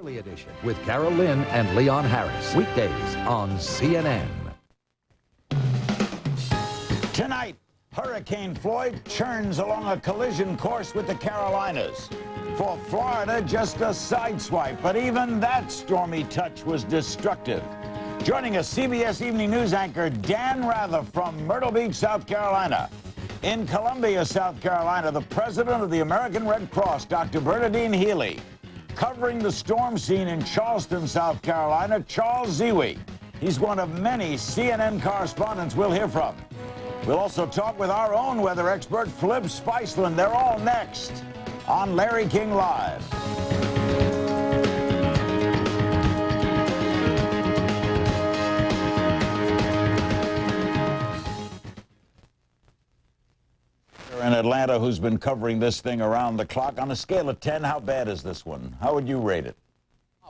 Early edition with Carol Lynn and Leon Harris. Weekdays on CNN. Tonight, Hurricane Floyd churns along a collision course with the Carolinas. For Florida, just a sideswipe, but even that stormy touch was destructive. Joining us, CBS Evening News anchor Dan Rather from Myrtle Beach, South Carolina. In Columbia, South Carolina, the president of the American Red Cross, Dr. Bernadine Healy. Covering the storm scene in Charleston, South Carolina, Charles Ziwi. He's one of many CNN correspondents we'll hear from. We'll also talk with our own weather expert, Flip Spiceland. They're all next on Larry King Live. In Atlanta, who's been covering this thing around the clock. On a scale of 10, how bad is this one? How would you rate it?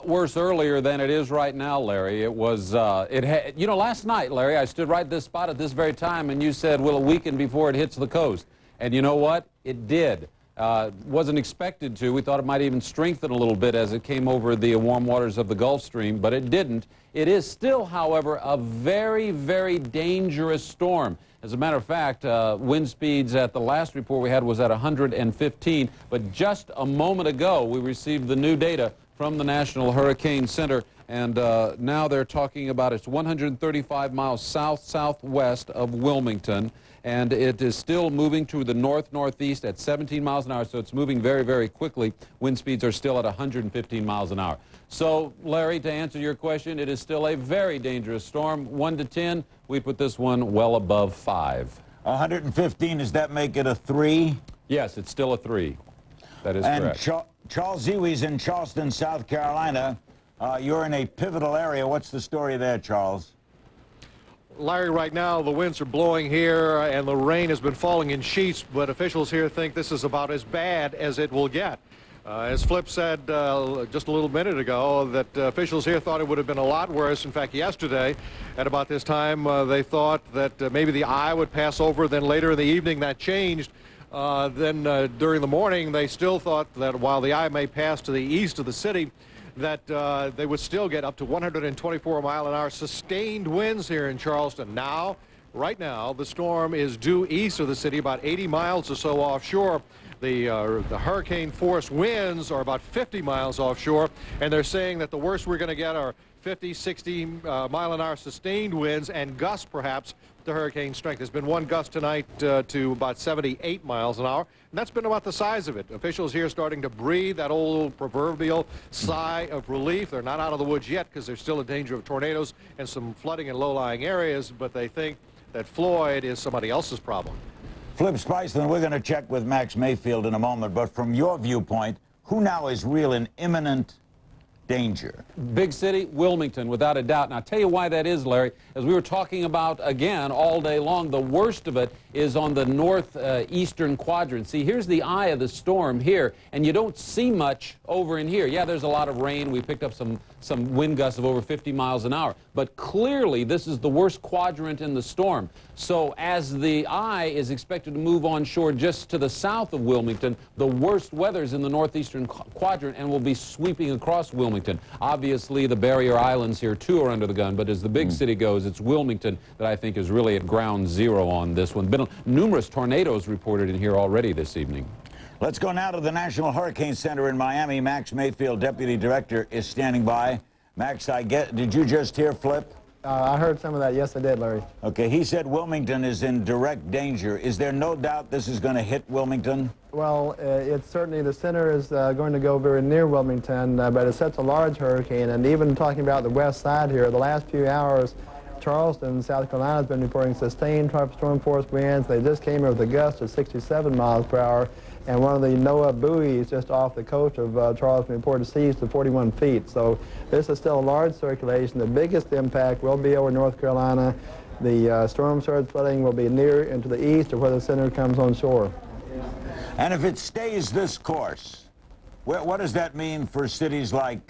Worse earlier than it is right now, Larry. It was, you know, last night, Larry, I stood right at this spot at this very time, and you said, will it weaken before it hits the coast? And you know what? It did. Wasn't expected to. We thought it might even strengthen a little bit as it came over the warm waters of the Gulf Stream, but it didn't. It is still, however, a very, very dangerous storm. As a matter of fact, wind speeds at the last report we had was at 115, but just a moment ago we received the new data from the National Hurricane Center, and now they're talking about it's 135 miles south-southwest of Wilmington, and it is still moving to the north-northeast at 17 miles an hour, so it's moving very, very quickly. Wind speeds are still at 115 miles an hour. So, Larry, to answer your question, it is still a very dangerous storm. 1 to 10, we put this one well above 5. 115, does that make it a 3? Yes, it's still a 3. That is correct. And Charles Ziwi's in Charleston, South Carolina. You're in a pivotal area. What's the story there, Charles? Larry, right now the winds are blowing here and the rain has been falling in sheets, but officials here think this is about as bad as it will get. As Flip said just a little minute ago, that officials here thought it would have been a lot worse. In fact, yesterday at about this time they thought that maybe the eye would pass over. Then later in the evening that changed. Then during the morning they still thought that while the eye may pass to the east of the city, that they would still get up to 124-mile-an-hour sustained winds here in Charleston. Now, right now, the storm is due east of the city, about 80 miles or so offshore. The hurricane force winds are about 50 miles offshore, and they're saying that the worst we're going to get are 50, 60 mile-an-hour sustained winds and gusts perhaps to hurricane strength. There's been one gust tonight to about 78 miles an hour, and that's been about the size of it. Officials here starting to breathe that old proverbial sigh of relief. They're not out of the woods yet because there's still a danger of tornadoes and some flooding in low-lying areas, but they think that Floyd is somebody else's problem. Flip Spiceland, we're going to check with Max Mayfield in a moment, but from your viewpoint, who now is real in imminent danger? Big city, Wilmington, without a doubt. And I'll tell you why that is, Larry. As we were talking about, again, all day long, the worst of it is on the northeastern quadrant. See, here's the eye of the storm here, and you don't see much over in here. Yeah, there's a lot of rain. We picked up some wind gusts of over 50 miles an hour. But clearly, this is the worst quadrant in the storm. So as the eye is expected to move onshore just to the south of Wilmington, the worst weather is in the northeastern quadrant and will be sweeping across Wilmington. Obviously, the barrier islands here, too, are under the gun. But as the big city goes, it's Wilmington that I think is really at ground zero on this one. Been numerous tornadoes reported in here already this evening. Let's go now to the National Hurricane Center in Miami. Max Mayfield, Deputy Director, is standing by. Max, did you just hear Flip? I heard some of that. Yes, I did, Larry. Okay, he said Wilmington is in direct danger. Is there no doubt this is going to hit Wilmington? Well, it's certainly the center is going to go very near Wilmington, but it's such a large hurricane. And even talking about the west side here, the last few hours, Charleston, South Carolina, has been reporting sustained tropical storm force winds. They just came in with a gust of 67 miles per hour. And one of the NOAA buoys just off the coast of Charleston reported seas to 41 feet. So this is still a large circulation. The biggest impact will be over North Carolina. The storm surge flooding will be near into the east of where the center comes on shore. And if it stays this course, what does that mean for cities like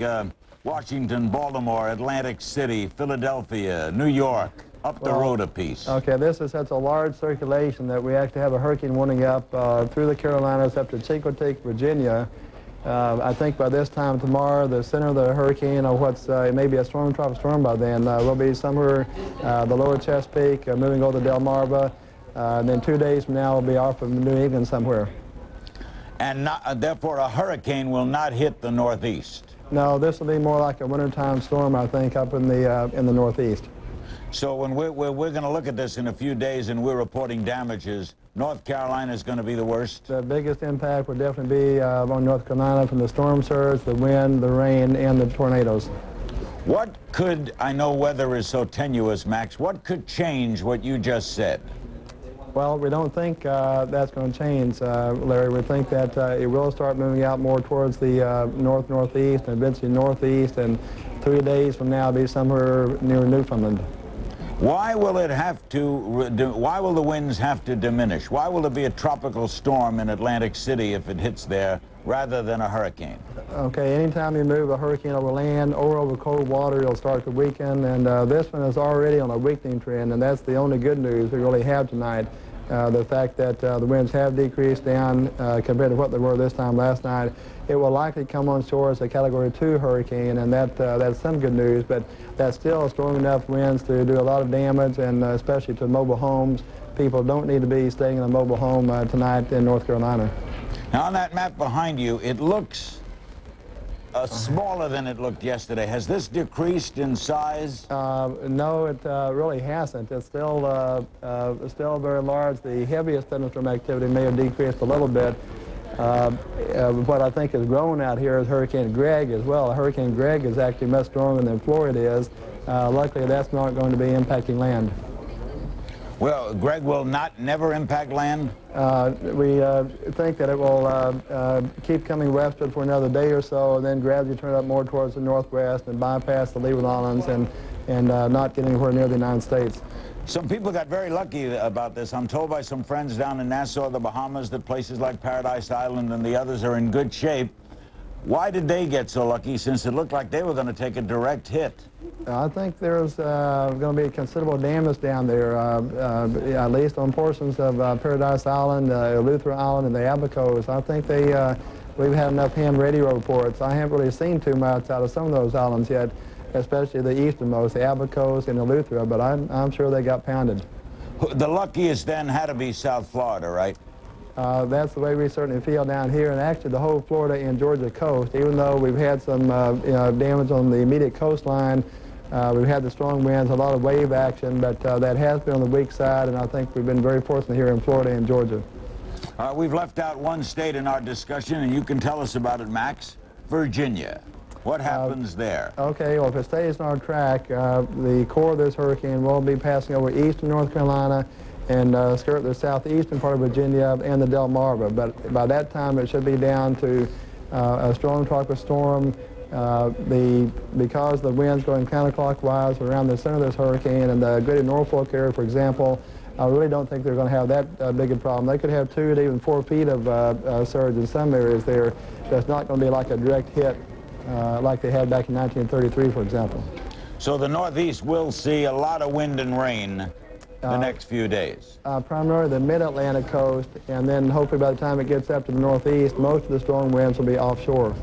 Washington, Baltimore, Atlantic City, Philadelphia, New York? Up the road a piece. Okay, this is such a large circulation that we actually have a hurricane warning up through the Carolinas up to Chicoteague, Virginia. I think by this time tomorrow, the center of the hurricane, or it may be a storm trough storm by then, will be somewhere the lower Chesapeake, moving over to Delmarva, and then 2 days from now will be off of New England somewhere. And therefore, a hurricane will not hit the Northeast. No, this will be more like a wintertime storm, I think, up in the Northeast. So when we're going to look at this in a few days and we're reporting damages, North Carolina is going to be the worst? The biggest impact would definitely be on North Carolina from the storm surge, the wind, the rain, and the tornadoes. What could, I know weather is so tenuous, Max, what could change what you just said? Well, we don't think that's going to change, Larry. We think that it will start moving out more towards the northeast and eventually northeast, and 3 days from now be somewhere near Newfoundland. Why will it have to, why will the winds have to diminish? Why will there be a tropical storm in Atlantic City if it hits there rather than a hurricane? Okay, anytime you move a hurricane over land or over cold water, it'll start to weaken, and this one is already on a weakening trend, and that's the only good news we really have tonight. The fact that the winds have decreased down compared to what they were this time last night. It will likely come on shore as a Category 2 hurricane, and that's some good news, but that's still strong enough winds to do a lot of damage, and especially to mobile homes. People don't need to be staying in a mobile home tonight in North Carolina. Now, on that map behind you, it looks smaller than it looked yesterday. Has this decreased in size? No, it really hasn't. It's still very large. The heaviest thunderstorm activity may have decreased a little bit. What I think has grown out here is Hurricane Greg as well. Hurricane Greg is actually much stronger than Floyd is. Luckily, that's not going to be impacting land. Well, Greg will never impact land? We think that it will keep coming westward for another day or so, and then gradually turn up more towards the northwest and bypass the Leeward Islands and not get anywhere near the United States. Some people got very lucky about this. I'm told by some friends down in Nassau, the Bahamas, that places like Paradise Island and the others are in good shape. Why did they get so lucky, since it looked like they were going to take a direct hit? I think there's going to be considerable damage down there, at least on portions of Paradise Island, Eleuthera Island, and the Abacos. I think we've had enough ham radio reports. I haven't really seen too much out of some of those islands yet, especially the easternmost, the Abacos and Eleuthera, but I'm sure they got pounded. The luckiest then had to be South Florida, right? That's the way we certainly feel down here, and actually the whole Florida and Georgia coast. Even though we've had some damage on the immediate coastline, we've had the strong winds, a lot of wave action, but that has been on the weak side, and I think we've been very fortunate here in Florida and Georgia. We've left out one state in our discussion, and you can tell us about it, Max. Virginia. What happens there? Okay, well, if it stays on our track, the core of this hurricane will be passing over eastern North Carolina and skirt the southeastern part of Virginia and the Delmarva. But by that time, it should be down to a strong tropical storm. Because the wind's going counterclockwise around the center of this hurricane and the greater Norfolk area, for example, I really don't think they're going to have that big a problem. They could have 2 to even 4 feet of surge in some areas there. That's not going to be like a direct hit like they had back in 1933, for example. So the Northeast will see a lot of wind and rain the next few days? Primarily the mid-Atlantic coast, and then hopefully by the time it gets up to the Northeast, most of the strong winds will be offshore.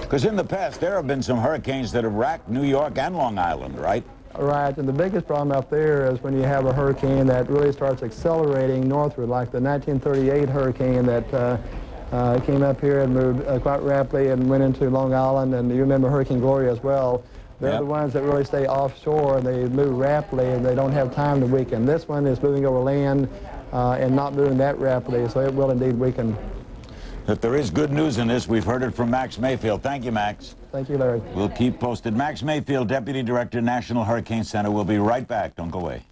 Because in the past, there have been some hurricanes that have racked New York and Long Island, right? Right, and the biggest problem up there is when you have a hurricane that really starts accelerating northward, like the 1938 hurricane that came up here and moved quite rapidly and went into Long Island, and you remember Hurricane Gloria as well. They're the ones that really stay offshore, and they move rapidly, and they don't have time to weaken. This one is moving over land and not moving that rapidly, so it will indeed weaken. If there is good news in this, we've heard it from Max Mayfield. Thank you, Max. Thank you, Larry. We'll keep posted. Max Mayfield, Deputy Director, National Hurricane Center. We'll be right back. Don't go away.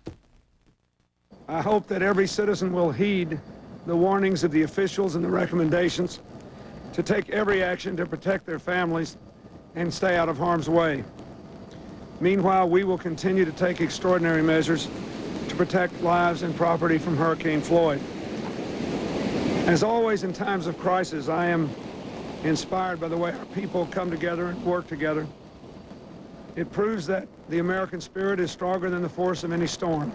I hope that every citizen will heed the warnings of the officials and the recommendations to take every action to protect their families and stay out of harm's way. Meanwhile, we will continue to take extraordinary measures to protect lives and property from Hurricane Floyd. As always in times of crisis, I am inspired by the way our people come together and work together. It proves that the American spirit is stronger than the force of any storm.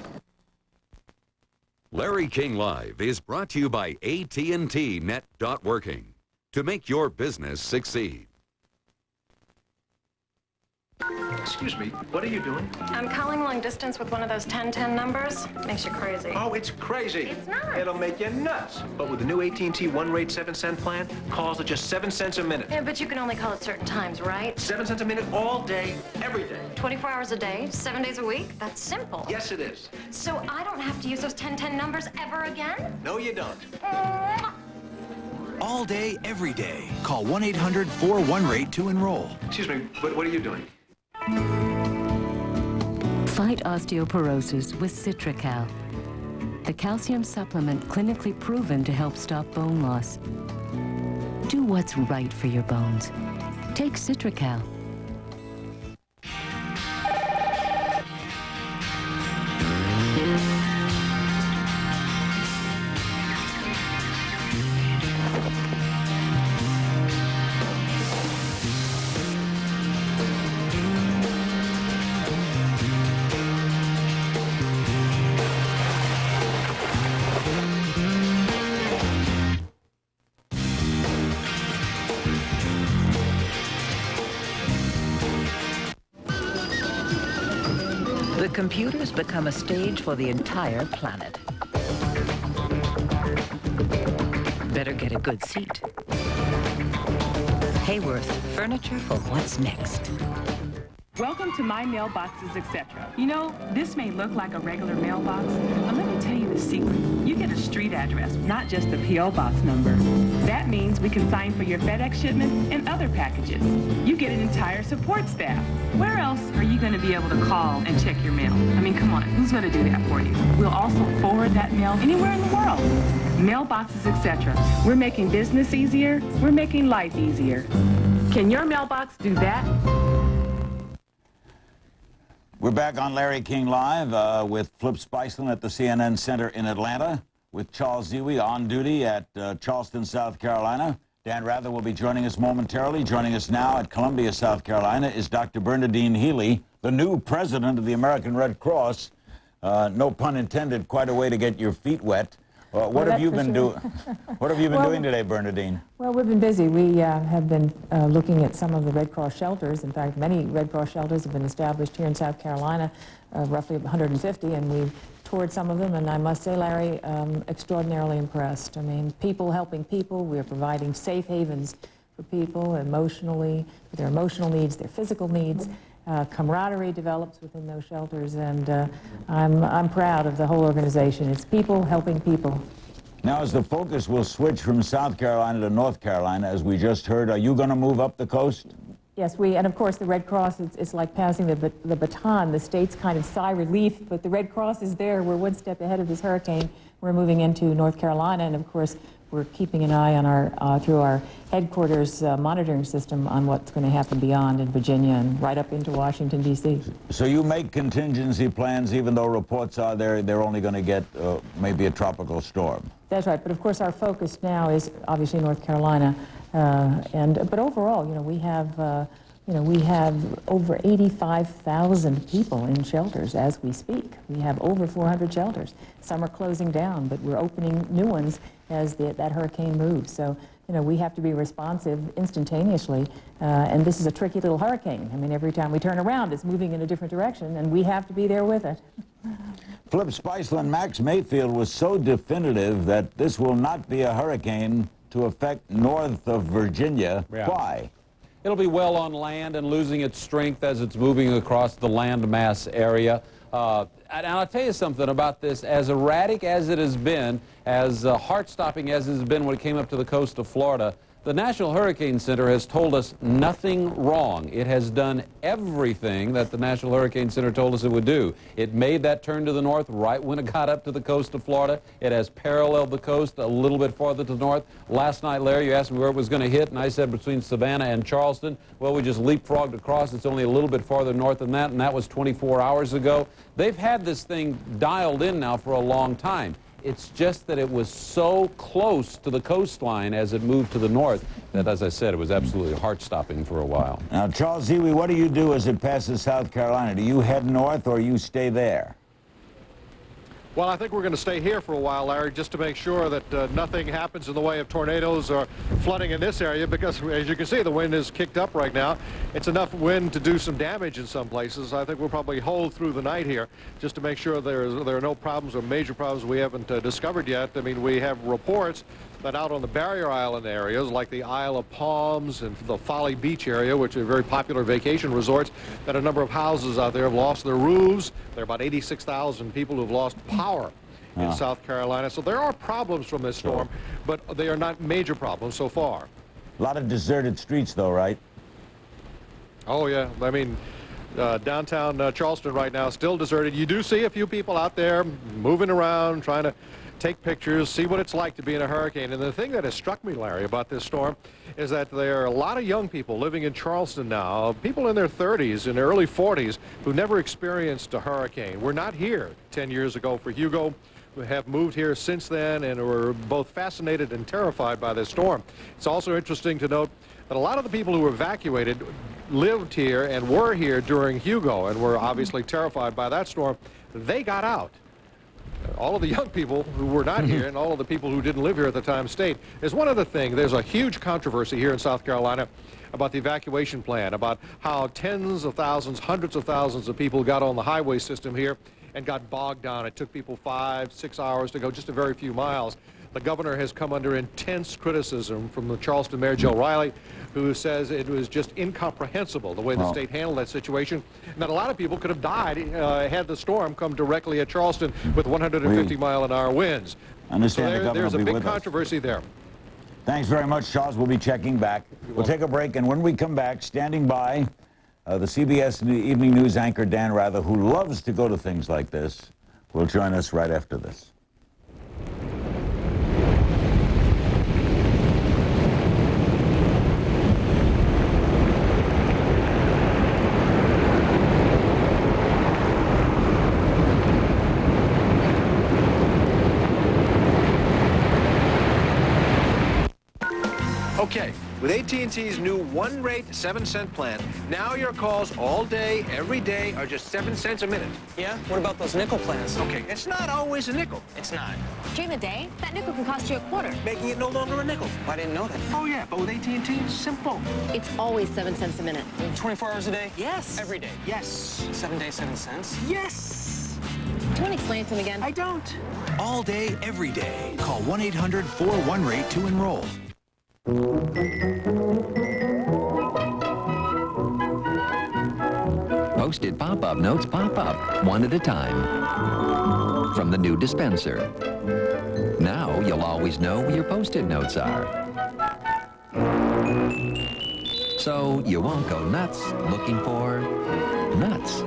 Larry King Live is brought to you by AT&T Net.Working. to make your business succeed. Excuse me, what are you doing? I'm calling long distance with one of those 1010 numbers. Makes you crazy. Oh, it's crazy. It's not. It'll make you nuts. But with the new AT&T one-rate 7-cent plan, calls are just 7 cents a minute. Yeah, but you can only call at certain times, right? 7 cents a minute all day, every day. 24 hours a day, 7 days a week? That's simple. Yes, it is. So I don't have to use those 1010 numbers ever again? No, you don't. All day, every day. Call 1-800-41-RATE to enroll. Excuse me, but what are you doing? Fight osteoporosis with Citracal, the calcium supplement clinically proven to help stop bone loss. Do what's right for your bones. Take Citracal. The computers become a stage for the entire planet. Better get a good seat. Hayworth, furniture for what's next. Welcome to My Mailboxes, etc. You know, this may look like a regular mailbox, but let me tell you the secret. You get a street address, not just the P.O. box number. That means we can sign for your FedEx shipment and other packages. You get an entire support staff. Where else are you going to be able to call and check your mail? I mean, come on, who's going to do that for you? We'll also forward that mail anywhere in the world. Mailboxes, etc. We're making business easier. We're making life easier. Can your mailbox do that? We're back on Larry King Live with Flip Spiceland at the CNN Center in Atlanta, with Charles Ziwi on duty at Charleston, South Carolina. Dan Rather will be joining us momentarily. Joining us now at Columbia, South Carolina, is Dr. Bernadine Healy, the new president of the American Red Cross. No pun intended, quite a way to get your feet wet. What have you been doing? What have you been doing today, Bernadine? Well, we've been busy. We have been looking at some of the Red Cross shelters. In fact, many Red Cross shelters have been established here in South Carolina, roughly 150, and we've toured some of them, and I must say, Larry, extraordinarily impressed. I mean, people helping people. We're providing safe havens for people emotionally, for their emotional needs, their physical needs. Camaraderie develops within those shelters, and I'm proud of the whole organization. It's people helping people. Now, as the focus will switch from South Carolina to North Carolina, as we just heard, are you going to move up the coast? Yes, and of course the Red Cross, it's like passing the baton. The state's kind of sigh relief, but the Red Cross is there. We're one step ahead of this hurricane. We're moving into North Carolina, and of course we're keeping an eye on our through our headquarters monitoring system on what's going to happen beyond in Virginia and right up into Washington, D.C. So you make contingency plans even though reports are they're only going to get maybe a tropical storm. That's right, but of course our focus now is obviously North Carolina, but overall, we have over 85,000 people in shelters as we speak. We have over 400 shelters. Some are closing down, but we're opening new ones as that hurricane moves. So, we have to be responsive instantaneously, and this is a tricky little hurricane. I mean, every time we turn around, it's moving in a different direction, and we have to be there with it. Flip Spiceland, Max Mayfield was so definitive that this will not be a hurricane to affect north of Virginia. Yeah. Why? It'll be well on land and losing its strength as it's moving across the landmass area. And I'll tell you something about this. As erratic as it has been, as heart-stopping as it has been when it came up to the coast of Florida, the National Hurricane Center has told us nothing wrong. It has done everything that the National Hurricane Center told us it would do. It made that turn to the north right when it got up to the coast of Florida. It has paralleled the coast a little bit farther to the north. Last night, Larry, you asked me where it was going to hit, and I said between Savannah and Charleston. Well, we just leapfrogged across. It's only a little bit farther north than that, and that was 24 hours ago. They've had this thing dialed in now for a long time. It's just that it was so close to the coastline as it moved to the north that, as I said, it was absolutely heart-stopping for a while. Now, Charles Ziwi, what do you do as it passes South Carolina? Do you head north or you stay there? Well, I think we're going to stay here for a while, Larry, just to make sure that nothing happens in the way of tornadoes or flooding in this area, because as you can see, the wind is kicked up right now. It's enough wind to do some damage in some places. I think we'll probably hold through the night here just to make sure there are no problems or major problems we haven't discovered yet. I mean, we have reports that out on the barrier island areas like the Isle of Palms and the Folly Beach area, which are very popular vacation resorts, that a number of houses out there have lost their roofs. There are about 86,000 people who have lost power in South Carolina. So there are problems from this storm, but they are not major problems so far. A lot of deserted streets, though, right? Oh, yeah. I mean, downtown Charleston right now still deserted. You do see a few people out there moving around, trying to take pictures, see what it's like to be in a hurricane. And the thing that has struck me, Larry, about this storm is that there are a lot of young people living in Charleston now, people in their 30s and early 40s who never experienced a hurricane. We're not here 10 years ago for Hugo. We have moved here since then and were both fascinated and terrified by this storm. It's also interesting to note that a lot of the people who were evacuated lived here and were here during Hugo and were obviously terrified by that storm. They got out. All of the young people who were not here and all of the people who didn't live here at the time stayed. There's one other thing. There's a huge controversy here in South Carolina about the evacuation plan, about how tens of thousands, hundreds of thousands of people got on the highway system here and got bogged down. It took people 5-6 hours to go just a very few miles. The governor has come under intense criticism from the Charleston Mayor, Joe Riley, who says it was just incomprehensible the way the state handled that situation, and that a lot of people could have died had the storm come directly at Charleston with 150-mile-an-hour winds. Understand so there's a big controversy there. Thanks very much, Charles. We'll be checking back. We'll take a break, and when we come back, standing by, the CBS Evening News anchor Dan Rather, who loves to go to things like this, will join us right after this. Okay, with AT&T's new one-rate 7-cent plan, now your calls all day, every day are just 7 cents a minute. Yeah? What about those nickel plans? Okay, it's not always a nickel. It's not. During the day, that nickel can cost you a quarter. Making it no longer a nickel. I didn't know that. Oh, yeah, but with AT&T, it's simple. It's always 7 cents a minute. 24 hours a day? Yes. Every day? Yes. 7 days, 7 cents? Yes. Do you want to explain it to him again? I don't. All day, every day. Call 1-800-41-RATE to enroll. Posted pop-up notes pop up, one at a time, from the new dispenser. Now you'll always know where your Post-it notes are. So you won't go nuts looking for nuts.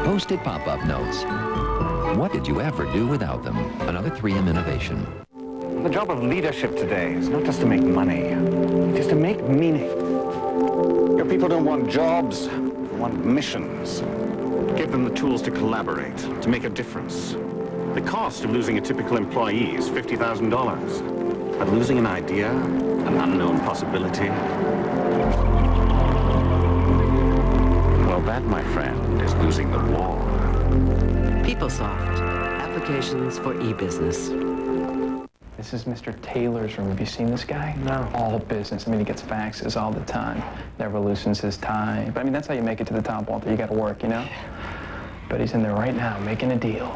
Post-it pop-up notes. What did you ever do without them? Another 3M innovation. The job of leadership today is not just to make money, it is to make meaning. Your people don't want jobs, they want missions. Give them the tools to collaborate, to make a difference. The cost of losing a typical employee is $50,000. But losing an idea, an unknown possibility, well, that, my friend, is losing the war. PeopleSoft, applications for e-business. This is Mr. Taylor's room. Have you seen this guy? No. All business. I mean, he gets faxes all the time. Never loosens his tie. But I mean, that's how you make it to the top, Walter. You got to work, you know? But he's in there right now making a deal.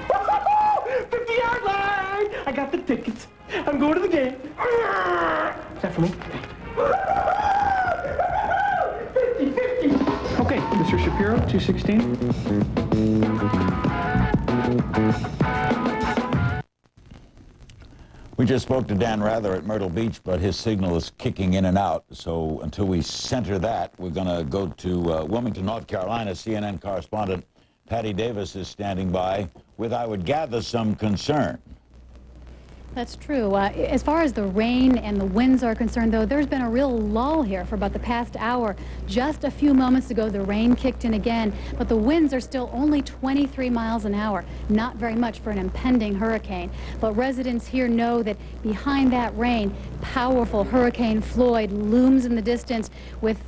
50-yard line! I got the tickets. I'm going to the game. Is that for me? 50. Okay, Mr. Shapiro, 216. We just spoke to Dan Rather at Myrtle Beach, but his signal is kicking in and out. So until we center that, we're going to go to Wilmington, North Carolina. CNN correspondent Patty Davis is standing by with, I would gather, some concern. That's true. As far as the rain and the winds are concerned, though, there's been a real lull here for about the past hour. Just a few moments ago, the rain kicked in again, but the winds are still only 23 miles an hour. Not very much for an impending hurricane. But residents here know that behind that rain, powerful Hurricane Floyd looms in the distance with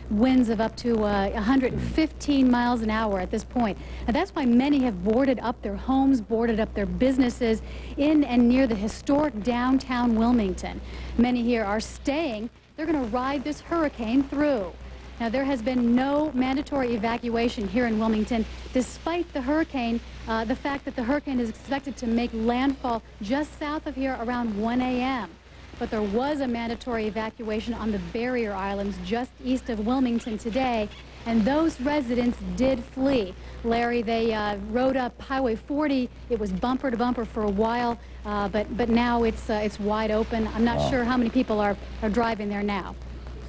winds of up to 115 miles an hour at this point. And that's why many have boarded up their homes, boarded up their businesses in and near the historic downtown Wilmington. Many here are staying. They're going to ride this hurricane through. Now, there has been no mandatory evacuation here in Wilmington, despite the hurricane, the fact that the hurricane is expected to make landfall just south of here around 1 a.m. But there was a mandatory evacuation on the barrier islands just east of Wilmington today, and those residents did flee. Larry, they rode up Highway 40. It was bumper to bumper for a while, but now it's wide open. I'm not sure how many people are driving there now.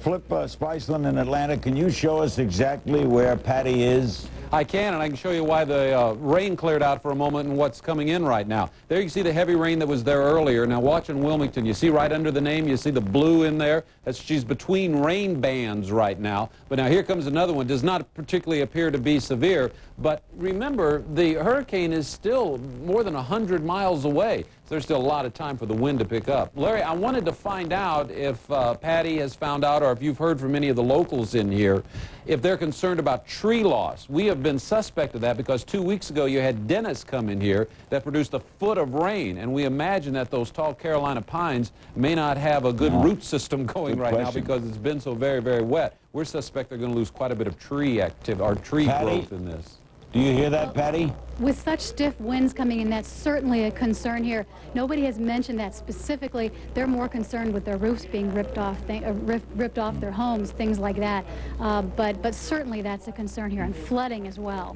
Flip Spiceland in Atlanta, can you show us exactly where Patty is? I can, and I can show you why the rain cleared out for a moment and what's coming in right now. There you can see the heavy rain that was there earlier. Now watch in Wilmington. You see right under the name, you see the blue in there. She's between rain bands right now. But now here comes another one. Does not particularly appear to be severe. But remember, the hurricane is still more than 100 miles away. So there's still a lot of time for the wind to pick up. Larry, I wanted to find out if Patty has found out, or if you've heard from any of the locals in here, if they're concerned about tree loss. We have been suspect of that because 2 weeks ago you had Dennis come in here that produced a foot of rain, and we imagine that those tall Carolina pines may not have a good root system going right now because it's been so very, very wet. We're suspect they're going to lose quite a bit of tree activity or tree growth in this. Do you hear that, Patty? With such stiff winds coming in, that's certainly a concern here. Nobody has mentioned that specifically. They're more concerned with their roofs being ripped off their homes, things like that. But certainly that's a concern here, and flooding as well.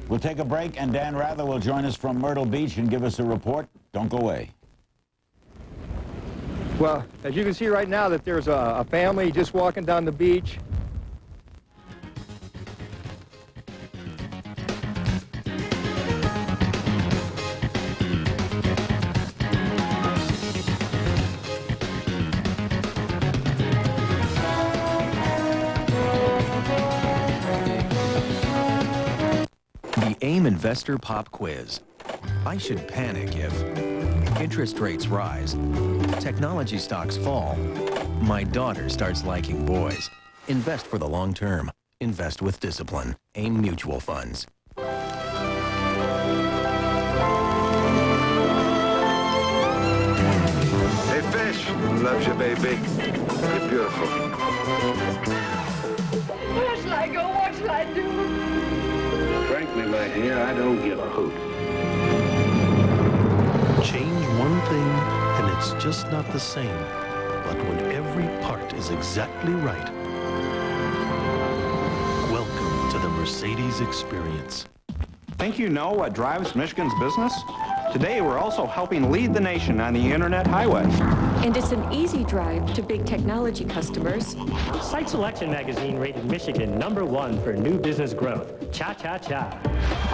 We'll take a break, and Dan Rather will join us from Myrtle Beach and give us a report. Don't go away. Well, as you can see right now, that there's a family just walking down the beach. AIM Investor Pop Quiz. I should panic if interest rates rise, technology stocks fall, my daughter starts liking boys. Invest for the long term. Invest with discipline. AIM Mutual Funds. Hey, Fish. Loves you, baby. You're beautiful. Where shall I go? What shall I do? Frankly, my dear, I don't give a hoot. Change one thing, and it's just not the same. But when every part is exactly right, welcome to the Mercedes experience. Think you know what drives Michigan's business? Today, we're also helping lead the nation on the Internet highway. And it's an easy drive to big technology customers. Site Selection magazine rated Michigan #1 for new business growth. Cha-cha-cha.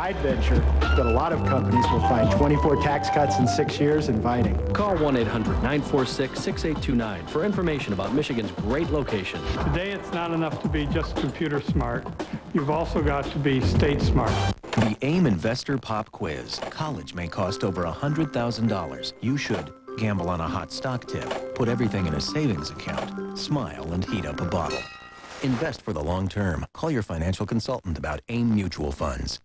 I'd venture that a lot of companies will find 24 tax cuts in 6 years inviting. Call 1-800-946-6829 for information about Michigan's great location. Today, it's not enough to be just computer smart. You've also got to be state smart. The AIM Investor Pop Quiz. College may cost over $100,000. You should gamble on a hot stock tip, put everything in a savings account, smile and heat up a bottle. Invest for the long term. Call your financial consultant about AIM Mutual Funds.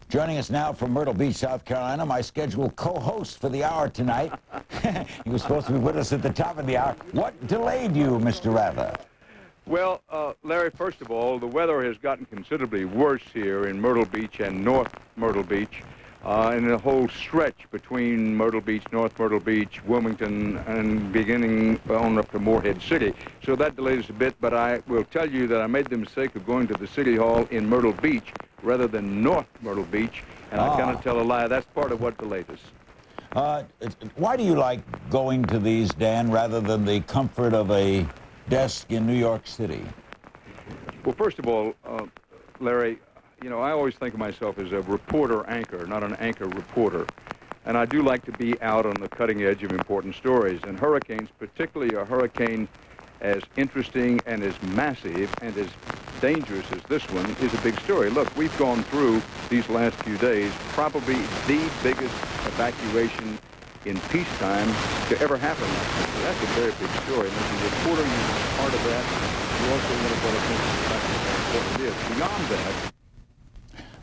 Joining us now from Myrtle Beach, South Carolina, my scheduled co-host for the hour tonight. He was supposed to be with us at the top of the hour. What delayed you, Mr. Rather? Well, Larry, first of all, the weather has gotten considerably worse here in Myrtle Beach and North Myrtle Beach, and the whole stretch between Myrtle Beach, North Myrtle Beach, Wilmington, and beginning on up to Morehead City. So that delayed us a bit, but I will tell you that I made the mistake of going to the City Hall in Myrtle Beach rather than North Myrtle Beach, and I cannot tell a lie. That's part of what delayed us. Why do you like going to these, Dan, rather than the comfort of a desk in New York City? Well, first of all, Larry, you know, I always think of myself as a reporter anchor, not an anchor reporter. and I do like to be out on the cutting edge of important stories. And hurricanes, particularly a hurricane as interesting and as massive and as dangerous as this one, is a big story. Look, we've gone through these last few days probably the biggest evacuation in peacetime to ever happen. So that's a very big story. And as a reporter, you're part of that. You also want to put attention to the fact how important it is. Beyond that,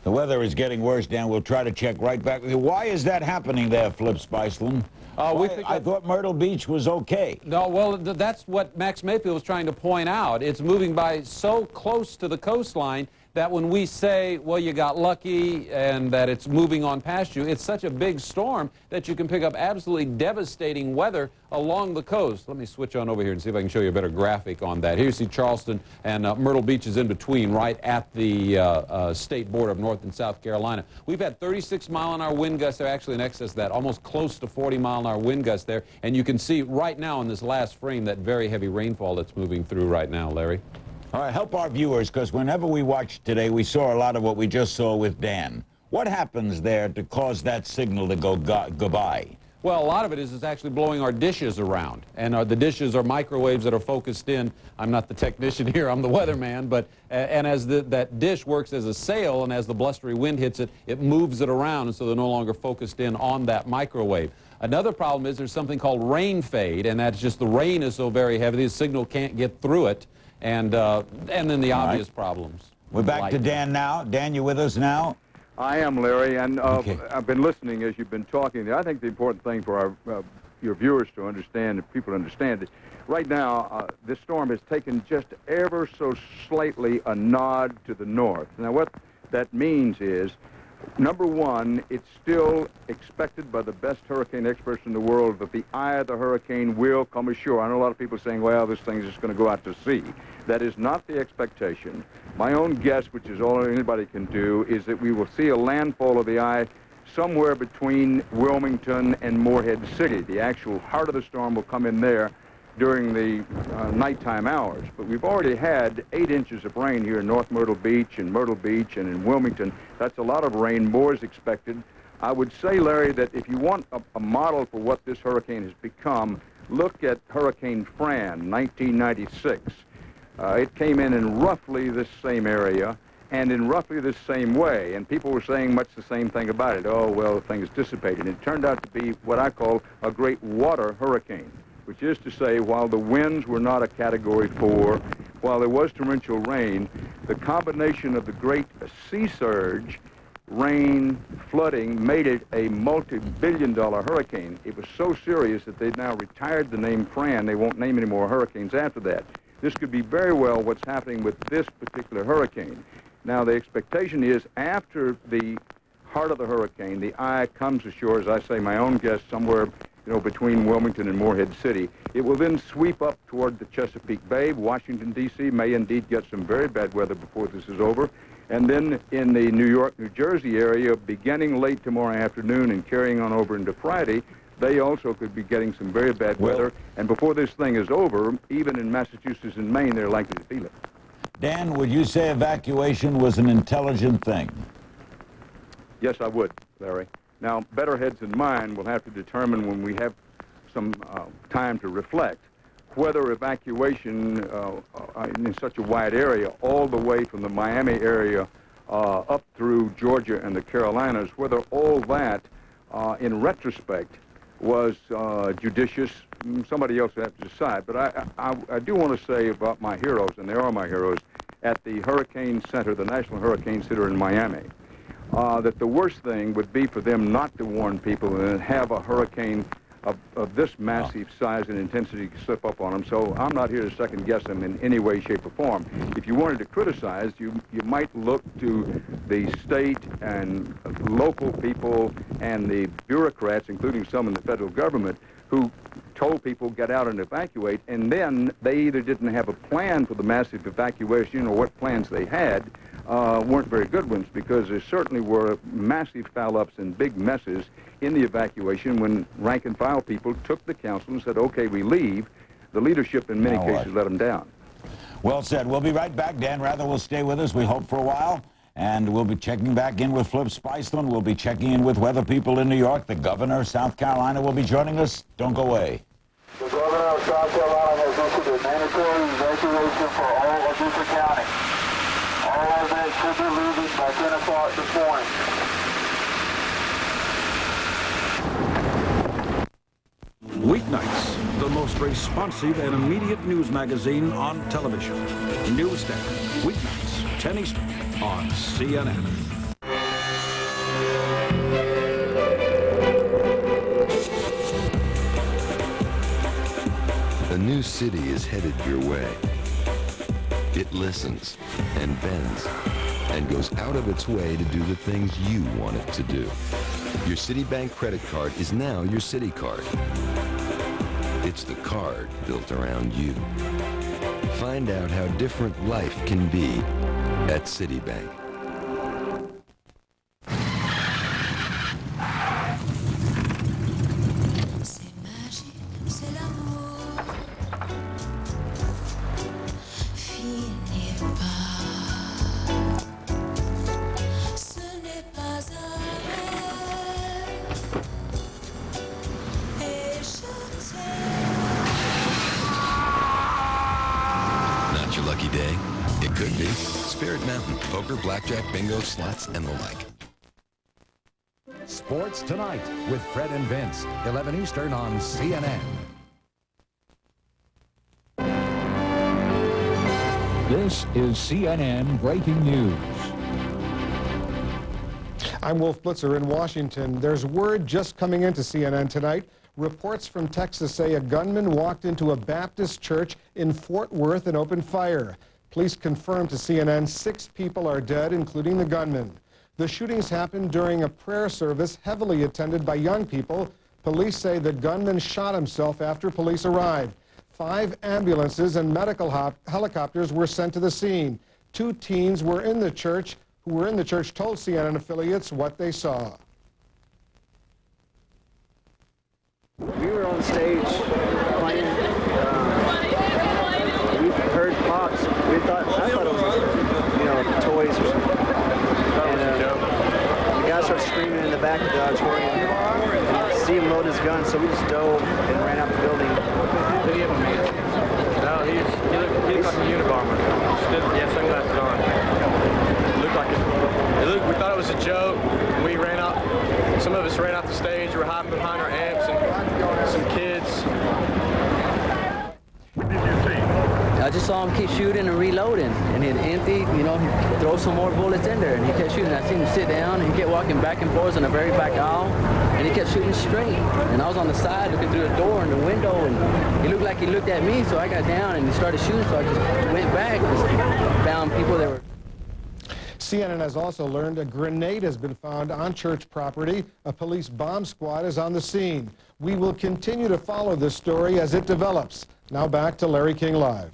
the weather is getting worse, Dan. We'll try to check right back with you. Why is that happening there, Flip Spiceland? I thought Myrtle Beach was okay. No, well, that's what Max Mayfield was trying to point out. It's moving by so close to the coastline that when we say, well, you got lucky and that it's moving on past you, it's such a big storm that you can pick up absolutely devastating weather along the coast. Let me switch on over here and see if I can show you a better graphic on that. Here you see Charleston, and Myrtle Beach is in between, right at the state border of North and South Carolina. We've had 36-mile-an-hour wind gusts there, actually in excess of that, almost close to 40-mile-an-hour wind gusts there. And you can see right now in this last frame that very heavy rainfall that's moving through right now, Larry. All right, help our viewers, because whenever we watched today, we saw a lot of what we just saw with Dan. What happens there to cause that signal to go goodbye? Well, a lot of it is actually blowing our dishes around. And the dishes are microwaves that are focused in. I'm not the technician here, I'm the weatherman, but and as that dish works as a sail, and as the blustery wind hits it, it moves it around, and so they're no longer focused in on that microwave. Another problem is there's something called rain fade, and that's just the rain is so very heavy, the signal can't get through it. And then the obvious problems. We're back to Dan now. Dan, you with us now? I am, Larry, and Okay. I've been listening as you've been talking. I think the important thing for your viewers to understand, if people understand it, right now, this storm has taken just ever so slightly a nod to the north. Now, what that means is, number one, it's still expected by the best hurricane experts in the world that the eye of the hurricane will come ashore. I know a lot of people saying, well, this thing is just going to go out to sea. That is not the expectation. My own guess, which is all anybody can do, is that we will see a landfall of the eye somewhere between Wilmington and Morehead City. The actual heart of the storm will come in there during the nighttime hours. But we've already had 8 inches of rain here in North Myrtle Beach and in Wilmington. That's a lot of rain. More is expected. I would say, Larry, that if you want a model for what this hurricane has become, look at Hurricane Fran, 1996. It came in roughly this same area and in roughly the same way, and people were saying much the same thing about it. Oh, well, the thing is dissipated. It turned out to be what I call a great water hurricane, which is to say, while the winds were not a Category 4, while there was torrential rain, the combination of the great sea surge, rain, flooding, made it a multi-billion-dollar hurricane. It was so serious that they've now retired the name Fran. They won't name any more hurricanes after that. This could be very well what's happening with this particular hurricane. Now, the expectation is after the heart of the hurricane, the eye comes ashore, as I say, my own guess, somewhere between Wilmington and Morehead City. It will then sweep up toward the Chesapeake Bay. Washington, D.C. may indeed get some very bad weather before this is over. And then in the New York, New Jersey area, beginning late tomorrow afternoon and carrying on over into Friday, they also could be getting some very bad weather. And before this thing is over, even in Massachusetts and Maine, they're likely to feel it. Dan, would you say evacuation was an intelligent thing? Yes, I would, Larry. Now, better heads than mine will have to determine when we have some time to reflect whether evacuation in such a wide area, all the way from the Miami area up through Georgia and the Carolinas, whether all that, in retrospect, was judicious. Somebody else will have to decide. But I do want to say about my heroes, and they are my heroes, at the Hurricane Center, the National Hurricane Center in Miami, that the worst thing would be for them not to warn people and have a hurricane of this massive size and intensity slip up on them. So I'm not here to second guess them in any way, shape, or form. If you wanted to criticize, you might look to the state and local people and the bureaucrats, including some in the federal government, who told people get out and evacuate, and then they either didn't have a plan for the massive evacuation or what plans they had weren't very good ones, because there certainly were massive foul-ups and big messes in the evacuation when rank-and-file people took the counsel and said, okay, we leave. The leadership in many cases let them down. Well said. We'll be right back. Dan Rather will stay with us, we hope, for a while. And we'll be checking back in with Flip Spiceland. We'll be checking in with weather people in New York. The governor of South Carolina will be joining us. Don't go away. The governor of South Carolina has issued a mandatory evacuation for all of Beaufort County. All events should be leaving by 10 o'clock this morning. Weeknights, the most responsive and immediate news magazine on television. Newsday, weeknights, 10 Eastern, on CNN. A new city is headed your way. It listens and bends and goes out of its way to do the things you want it to do. Your Citibank credit card is now your Citi card. It's the card built around you. Find out how different life can be at Citibank. Not your lucky day? It could be. Spirit Mountain, poker, blackjack, bingo, slots, and the like. Sports Tonight with Fred and Vince, 11 Eastern on CNN. This is CNN Breaking News. I'm Wolf Blitzer in Washington. There's word just coming into CNN tonight. Reports from Texas say a gunman walked into a Baptist church in Fort Worth and opened fire. Police confirmed to CNN 6 people are dead, including the gunman. The shootings happened during a prayer service heavily attended by young people. Police say the gunman shot himself after police arrived. 5 ambulances and medical helicopters were sent to the scene. 2 teens who were in the church told CNN affiliates what they saw. We were on stage playing. We heard pops. I thought it was, toys or something. And the guy started screaming in the back of the auditorium. And you could see him load his gun, so we just dove and ran out the building. Did he have a mask? No, he looked like a uniformer. He had sunglasses on. We thought it was a joke. We ran out. Some of us ran out the stage. We were hiding behind our amps and some kids. I just saw him keep shooting and reloading, and he'd empty, he'd throw some more bullets in there, and he kept shooting. I seen him sit down, and he kept walking back and forth in the very back aisle, and he kept shooting straight. And I was on the side looking through the door and the window, and he looked like he looked at me, so I got down and he started shooting, so I just went back and found people that were... CNN has also learned a grenade has been found on church property. A police bomb squad is on the scene. We will continue to follow this story as it develops. Now back to Larry King Live.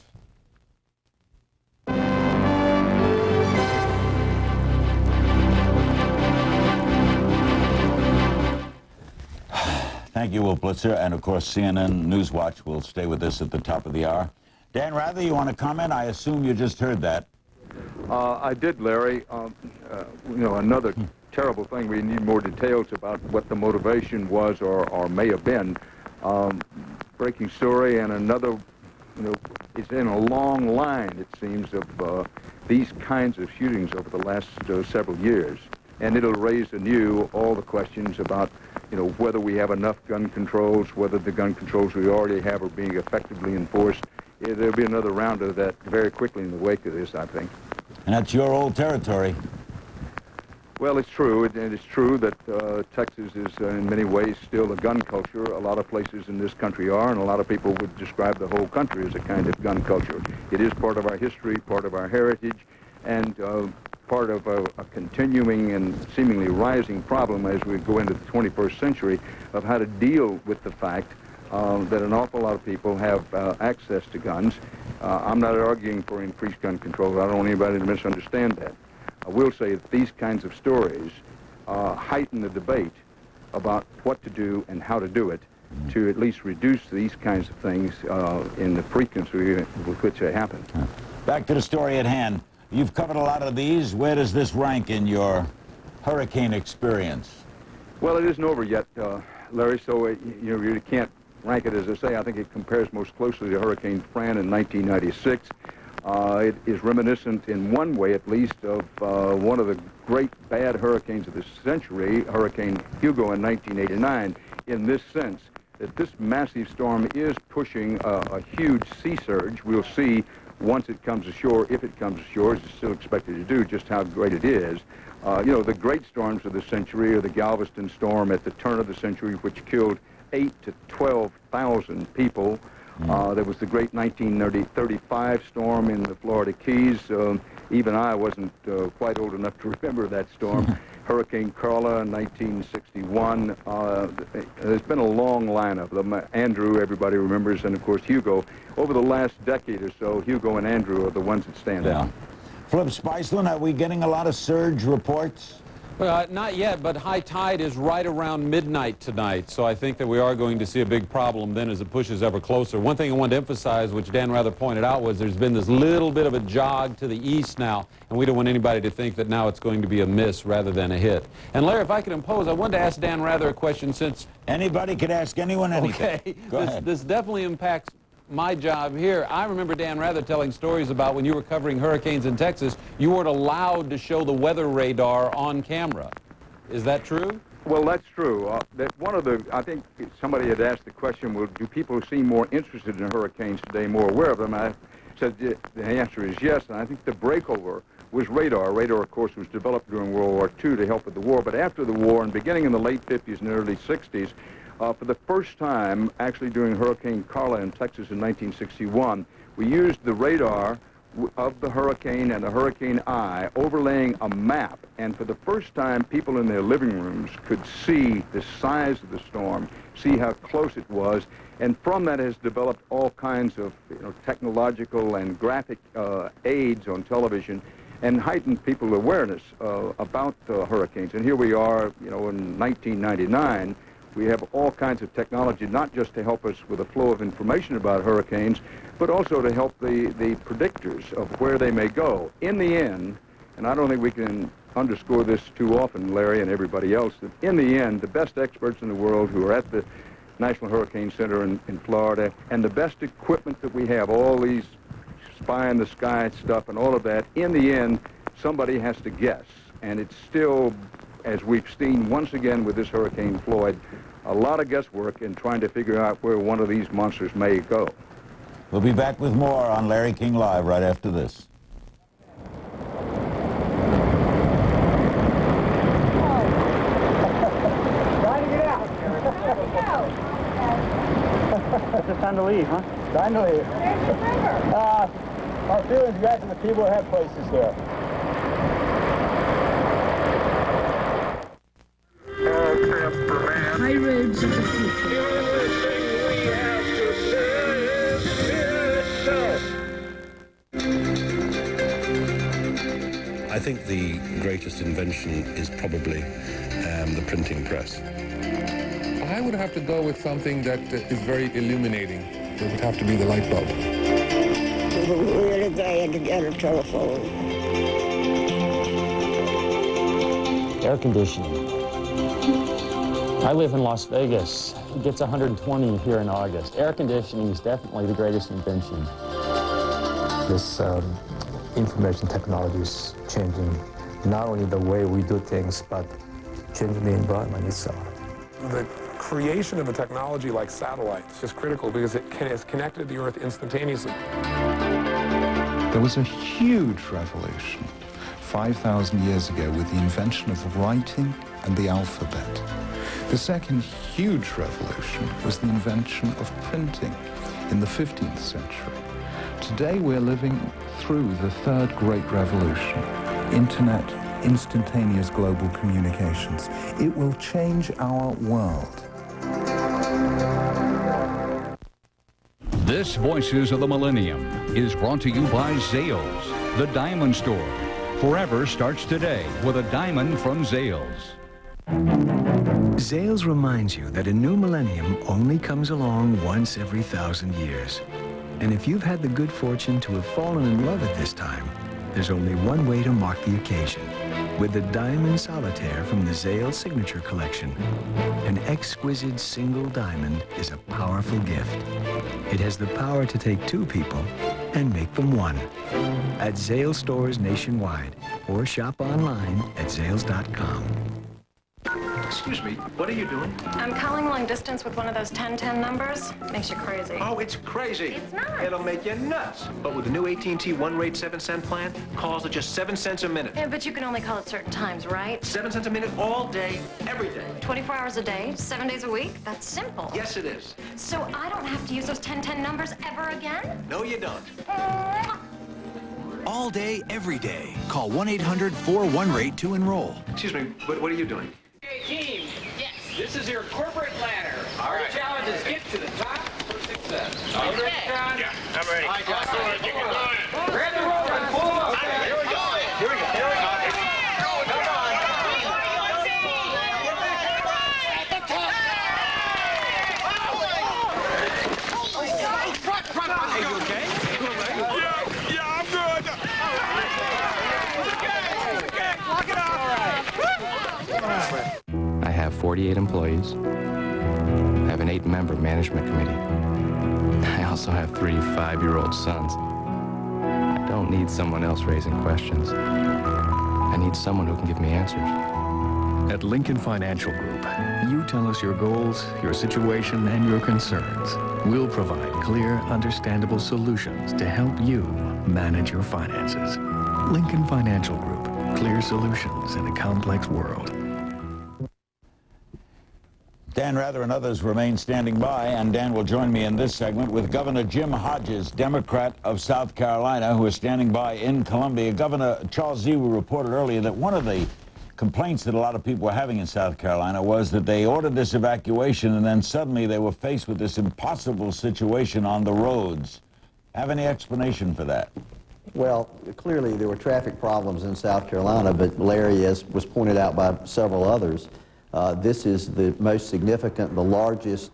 Thank you, Wolf Blitzer. And, of course, CNN Newswatch will stay with us at the top of the hour. Dan Rather, you want to comment? I assume you just heard that. I did, Larry. Another terrible thing. We need more details about what the motivation was or may have been. Breaking story, and another, it's in a long line, it seems, of these kinds of shootings over the last several years. And it'll raise anew all the questions about, whether we have enough gun controls, whether the gun controls we already have are being effectively enforced. There'll be another round of that very quickly in the wake of this, I think. And that's your old territory. Well, it's true, and it's true that Texas is in many ways still a gun culture. A lot of places in this country are, and a lot of people would describe the whole country as a kind of gun culture. It is part of our history, part of our heritage, and part of a continuing and seemingly rising problem as we go into the 21st century of how to deal with the fact that an awful lot of people have access to guns. I'm not arguing for increased gun control. I don't want anybody to misunderstand that. I will say that these kinds of stories heighten the debate about what to do and how to do it to at least reduce these kinds of things in the frequency with which they happen. Back to the story at hand. You've covered a lot of these. Where does this rank in your hurricane experience? Well, it isn't over yet, Larry, so you really can't rank it. As I say, I think it compares most closely to Hurricane Fran in 1996. It is reminiscent in one way, at least, of one of the great bad hurricanes of this century, Hurricane Hugo in 1989, in this sense, that this massive storm is pushing a huge sea surge. We'll see once it comes ashore, if it comes ashore, as it's still expected to do, just how great it is. You know, the great storms of the century are the Galveston storm at the turn of the century, which killed 8,000 to 12,000 people. There was the great 1935 storm in the Florida Keys. Even I wasn't quite old enough to remember that storm. Hurricane Carla in 1961. There's been a long line of them. Andrew, everybody remembers, and of course Hugo. Over the last decade or so, Hugo and Andrew are the ones that stand out. Flip Spiceland, are we getting a lot of surge reports? Well, not yet, but high tide is right around midnight tonight, so I think that we are going to see a big problem then as it pushes ever closer. One thing I wanted to emphasize, which Dan Rather pointed out, was there's been this little bit of a jog to the east now, and we don't want anybody to think that now it's going to be a miss rather than a hit. And Larry, if I could impose, I wanted to ask Dan Rather a question since... Anybody could ask anyone anything. Okay, Go ahead. This definitely impacts my job here. I remember Dan Rather telling stories about when you were covering hurricanes in Texas, you weren't allowed to show the weather radar on camera. Is that true? Well, that's true. One of the, I think somebody had asked the question, well, do people seem more interested in hurricanes today, more aware of them? I said the answer is yes, and I think the breakover was radar. Radar, of course, was developed during World War II to help with the war, but after the war, and beginning in the late 50s and early 60s, for the first time, actually during Hurricane Carla in Texas in 1961, we used the radar of the hurricane and the hurricane eye overlaying a map, and for the first time people in their living rooms could see the size of the storm, see how close it was, and from that has developed all kinds of technological and graphic aids on television and heightened people's awareness about hurricanes. And here we are, in 1999. We have all kinds of technology, not just to help us with a flow of information about hurricanes, but also to help the predictors of where they may go. In the end, and I don't think we can underscore this too often, Larry and everybody else, that in the end, the best experts in the world who are at the National Hurricane Center in Florida, and the best equipment that we have, all these spy in the sky stuff and all of that, in the end, somebody has to guess. And it's still, as we've seen once again with this Hurricane Floyd, a lot of guesswork in trying to figure out where one of these monsters may go. We'll be back with more on Larry King Live right after this. Trying to get out. It's time to leave, huh? Time to leave. Our feelings go out to the people who have places here. High roads of the future. I think the greatest invention is probably the printing press. I would have to go with something that is very illuminating. It would have to be the light bulb. We were really glad to get a telephone. Air conditioning. I live in Las Vegas. It gets 120 here in August. Air conditioning is definitely the greatest invention. This information technology is changing not only the way we do things, but changing the environment itself. The creation of a technology like satellites is critical because it is connected to the Earth instantaneously. There was a huge revolution 5,000 years ago with the invention of writing and the alphabet. The second huge revolution was the invention of printing in the 15th century. Today we're living through the third great revolution, internet, instantaneous global communications. It will change our world. This Voices of the Millennium is brought to you by Zales, the Diamond Store. Forever starts today with a diamond from Zales. Zales reminds you that a new millennium only comes along once every 1,000 years. And if you've had the good fortune to have fallen in love at this time, there's only one way to mark the occasion. With the Diamond Solitaire from the Zale Signature Collection. An exquisite single diamond is a powerful gift. It has the power to take two people and make them one. At Zale stores nationwide or shop online at zales.com. Excuse me, what are you doing? I'm calling long distance with one of those 1010 numbers. Makes you crazy. Oh, it's crazy. It's not. It'll make you nuts. But with the new AT&T one-rate 7-cent plan, calls are just 7 cents a minute. Yeah, but you can only call at certain times, right? 7 cents a minute all day, every day. 24 hours a day, 7 days a week? That's simple. Yes, it is. So I don't have to use those 1010 numbers ever again? No, you don't. All day, every day. Call 1-800-41-RATE to enroll. Excuse me, what are you doing? Hey, team. Yes. This is your corporate ladder. Our challenge is get to the top for success. Are you ready, John? Yeah, I'm ready. All right, John. Get going. Grab the rope and pull them up. Here we go. Here we go. Here we go. Come on. Are you okay? Yeah, I'm good. Okay. Lock it up. All right. I have 48 employees. I have an 8-member management committee. I also have 3 5-year-old sons. I don't need someone else raising questions. I need someone who can give me answers. At Lincoln Financial Group, you tell us your goals, your situation, and your concerns. We'll provide clear, understandable solutions to help you manage your finances. Lincoln Financial Group, clear solutions in a complex world. Dan Rather and others remain standing by, and Dan will join me in this segment with Governor Jim Hodges, Democrat of South Carolina, who is standing by in Columbia. Governor Charles Zewa reported earlier that one of the complaints that a lot of people were having in South Carolina was that they ordered this evacuation and then suddenly they were faced with this impossible situation on the roads. Have any explanation for that? Well, clearly there were traffic problems in South Carolina, but Larry, as was pointed out by several others, this is the most significant, the largest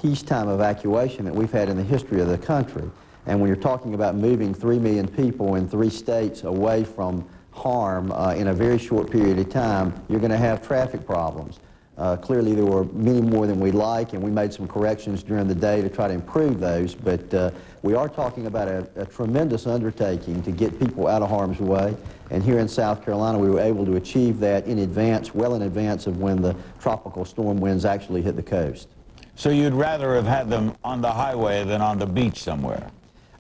peacetime evacuation that we've had in the history of the country. And when you're talking about moving 3 million people in 3 states away from harm in a very short period of time, you're going to have traffic problems. Clearly there were many more than we'd like, and we made some corrections during the day to try to improve those, but we are talking about a tremendous undertaking to get people out of harm's way. And here in South Carolina, we were able to achieve that in advance, well in advance of when the tropical storm winds actually hit the coast. So you'd rather have had them on the highway than on the beach somewhere?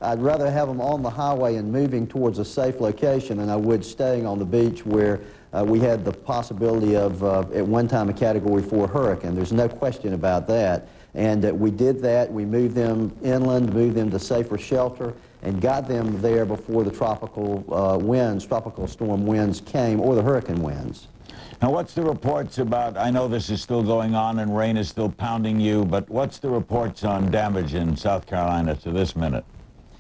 I'd rather have them on the highway and moving towards a safe location than I would staying on the beach where we had the possibility of, at one time, a Category 4 hurricane. There's no question about that. And we did that. We moved them inland, moved them to safer shelter, and got them there before the tropical tropical storm winds came, or the hurricane winds. Now, what's the reports about, I know this is still going on and rain is still pounding you, but what's the reports on damage in South Carolina to this minute?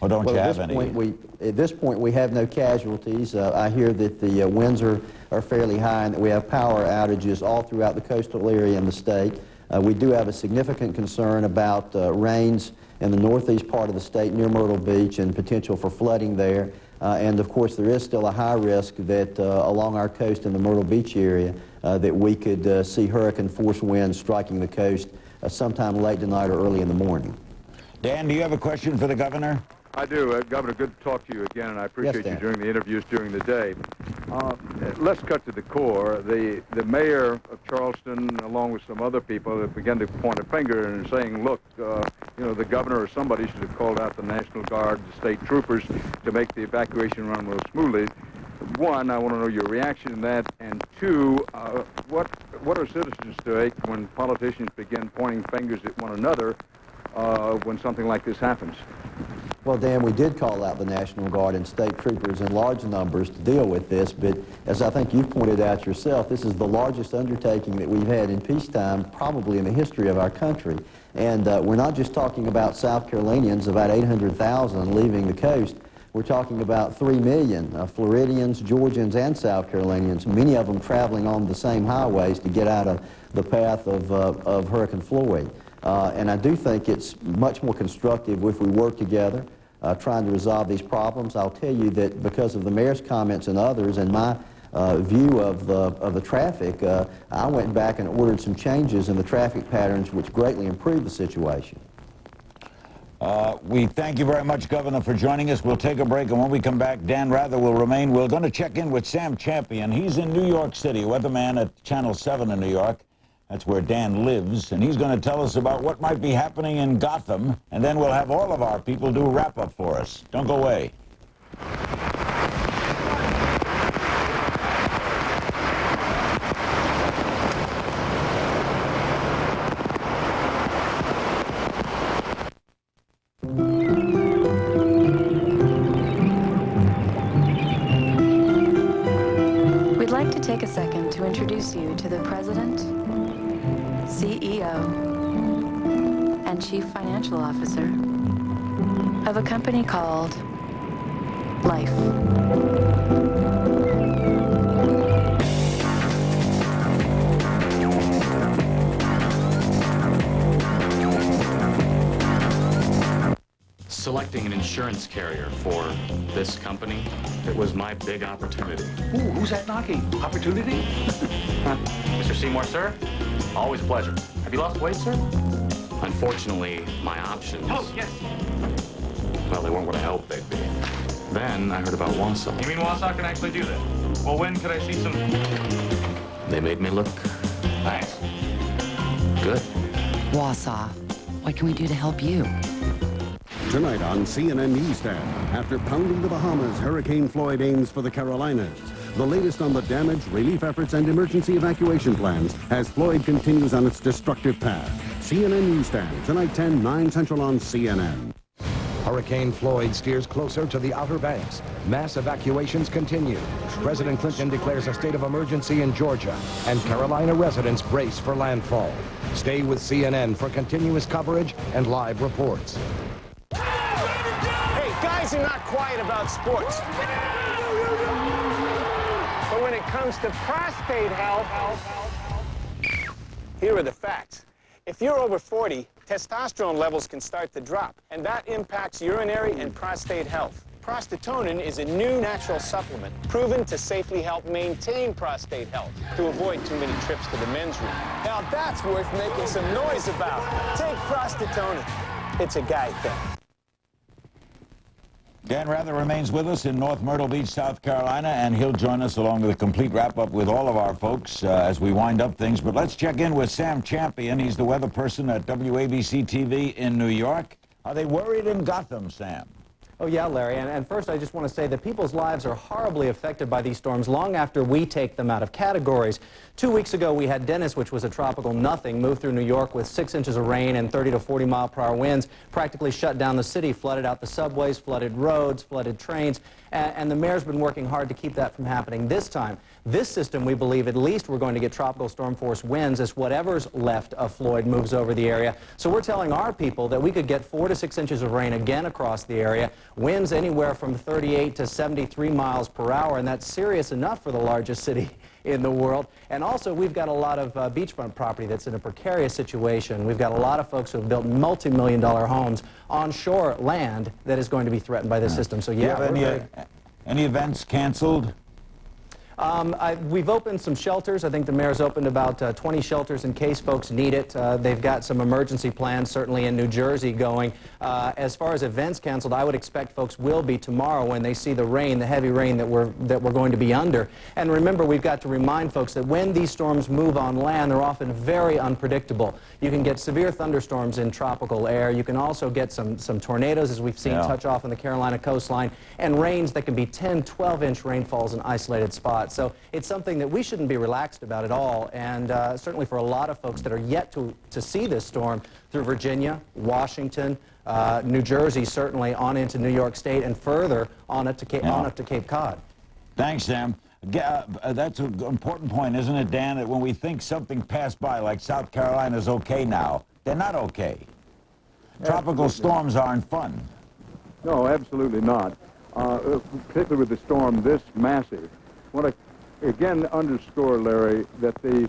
Or don't you have any? At this point, we have no casualties. I hear that the winds are fairly high and that we have power outages all throughout the coastal area in the state. We do have a significant concern about rains in the northeast part of the state near Myrtle Beach and potential for flooding there. And of course, there is still a high risk that along our coast in the Myrtle Beach area that we could see hurricane force winds striking the coast sometime late tonight or early in the morning. Dan, do you have a question for the governor? I do. Governor, good to talk to you again, and I appreciate you doing the interviews during the day. Let's cut to the core. The mayor of Charleston, along with some other people, have begun to point a finger and saying, look, you know, the governor or somebody should have called out the National Guard, the state troopers, to make the evacuation run real smoothly. One, I want to know your reaction to that, and two, what are citizens to take when politicians begin pointing fingers at one another when something like this happens? Well, Dan, we did call out the National Guard and state troopers in large numbers to deal with this, but as I think you've pointed out yourself, this is the largest undertaking that we've had in peacetime probably in the history of our country. And we're not just talking about South Carolinians, about 800,000 leaving the coast. We're talking about 3 million Floridians, Georgians, and South Carolinians, many of them traveling on the same highways to get out of the path of Hurricane Floyd. And I do think it's much more constructive if we work together. trying to resolve these problems. I'll tell you that because of the mayor's comments and others and my view of the traffic, I went back and ordered some changes in the traffic patterns which greatly improved the situation. We thank you very much, Governor, for joining us. We'll take a break, and when we come back, Dan Rather will remain. We're going to check in with Sam Champion. He's in New York City, weatherman at Channel 7 in New York. That's where Dan lives, and he's going to tell us about what might be happening in Gotham, and then we'll have all of our people do a wrap-up for us. Don't go away. We'd like to take a second to introduce you to the President, CEO, and Chief Financial Officer of a company called Life. Selecting an insurance carrier for this company, it was my big opportunity. Ooh, who's that knocking? Opportunity? Mr. Seymour, sir, always a pleasure. Have you lost weight, sir? Unfortunately, my options... Oh, yes. Well, they weren't what I hoped they'd be. Then I heard about Wausau. You mean Wausau can actually do that? Well, when could I see some... They made me look Nice. good. Wausau, what can we do to help you? Tonight on CNN Newsstand, after pounding the Bahamas, Hurricane Floyd aims for the Carolinas. The latest on the damage, relief efforts, and emergency evacuation plans as Floyd continues on its destructive path. CNN Newsstand, tonight 10, 9 Central on CNN. Hurricane Floyd steers closer to the Outer Banks. Mass evacuations continue. President Clinton declares a state of emergency in Georgia, and Carolina residents brace for landfall. Stay with CNN for continuous coverage and live reports. Hey, guys are not quiet about sports. But when it comes to prostate health, here are the facts. If you're over 40, testosterone levels can start to drop, and that impacts urinary and prostate health. Prostatonin is a new natural supplement proven to safely help maintain prostate health to avoid too many trips to the men's room. Now that's worth making some noise about. Take Prostatonin. It's a guy thing. Dan Rather remains with us in North Myrtle Beach, South Carolina, and he'll join us along with a complete wrap-up with all of our folks as we wind up things. But let's check in with Sam Champion. He's the weather person at WABC-TV in New York. Are they worried in Gotham, Sam? Oh, yeah, Larry. And first, I just want to say that people's lives are horribly affected by these storms long after we take them out of categories. 2 weeks ago, we had Dennis, which was a tropical nothing, move through New York with 6 inches of rain and 30 to 40 mile-per-hour winds, practically shut down the city, flooded out the subways, flooded roads, flooded trains, and the mayor's been working hard to keep that from happening this time. This system, we believe, at least we're going to get tropical storm force winds as whatever's left of Floyd moves over the area. So we're telling our people that we could get 4 to 6 inches of rain again across the area, winds anywhere from 38 to 73 miles per hour, and that's serious enough for the largest city in the world. And also, we've got a lot of beachfront property that's in a precarious situation. We've got a lot of folks who have built multi-million-dollar homes on shore land that is going to be threatened by this system. So, yeah. Do you have any events canceled? We've opened some shelters. I think the mayor's opened about 20 shelters in case folks need it. They've got some emergency plans, certainly in New Jersey, going. As far as events canceled, I would expect folks will be tomorrow when they see the rain, the heavy rain that we're going to be under. And remember, we've got to remind folks that when these storms move on land, they're often very unpredictable. You can get severe thunderstorms in tropical air. You can also get some tornadoes, as we've seen touch off on the Carolina coastline, and rains that can be 10, 12-inch rainfalls in isolated spots. So it's something that we shouldn't be relaxed about at all, and certainly for a lot of folks that are yet to see this storm through Virginia, Washington, New Jersey, certainly on into New York State, and further on up to Cape Cod. Thanks, Sam. That's an important point, isn't it, Dan, that when we think something passed by, like South Carolina's okay now, they're not okay. Tropical storms aren't fun. No, absolutely not. Particularly with the storm this massive. I want to again underscore, Larry, that the